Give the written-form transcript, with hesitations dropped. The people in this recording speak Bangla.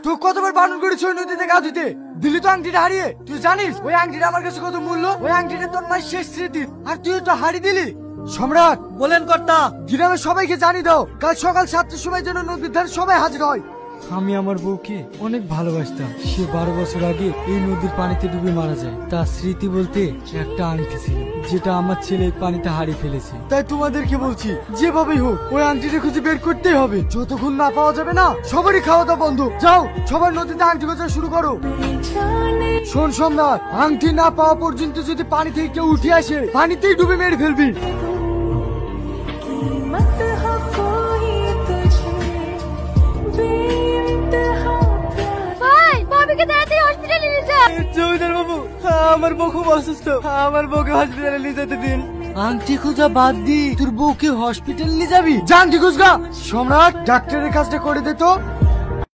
তুই কতবার বারণ করেছিস ওই নদীতে গা ধুতে, দিলি তো আংটিটা হারিয়ে। তুই জানিস ওই আংটিটা আমার কাছে কত মূল্য? ওই আংটিটা তোর মায়ের শেষ স্মৃতি, আর তুই তো হারিয়ে দিলি। সম্রাট, বলেন কর্তা। গ্রামের সবাইকে জানিয়ে দাও কাল সকাল 7টার সময় যেন নদীর ধারে সবাই হাজির হয়। আমি আমার বউকে অনেক ভালোবাসতাম। সে 12 বছর আগে এই নদীর পানিতে ডুবে মারা যায়। তার স্মৃতি বলতে একটা আংটি ছিল, যেটা আমার ছেলে এই পানিতে হারিয়ে ফেলেছে। তাই তোমাদেরকে বলছি, যেভাবেই হোক ওই আংটিটা খুঁজে বের করতেই হবে। যতক্ষণ না পাওয়া যাবে না, সবারই খাওয়া দাওয়া বন্ধ। যাও সবার নদীতে আংটি খোঁজা শুরু করো। শোন সম্রাট, আংটি না পাওয়া পর্যন্ত যদি পানি থেকে কেউ উঠে আসে, পানিতেই ডুবে মেরে ফেলবি। ভাই, ভাবিকে তাড়াতাড়ি হসপিটালে নিয়ে যাও। জমিদার বাবু, আমার বউ খুব অসুস্থ, আমার বউকে হসপিটালে নিয়ে যেতে দিন। আংটি খোঁজা বাদ দি, তোর বউকে হসপিটাল নিয়ে যাবি? যা আংটি খুঁজগা। সম্রাট, ডাক্তারের কাজটা করে দে তো।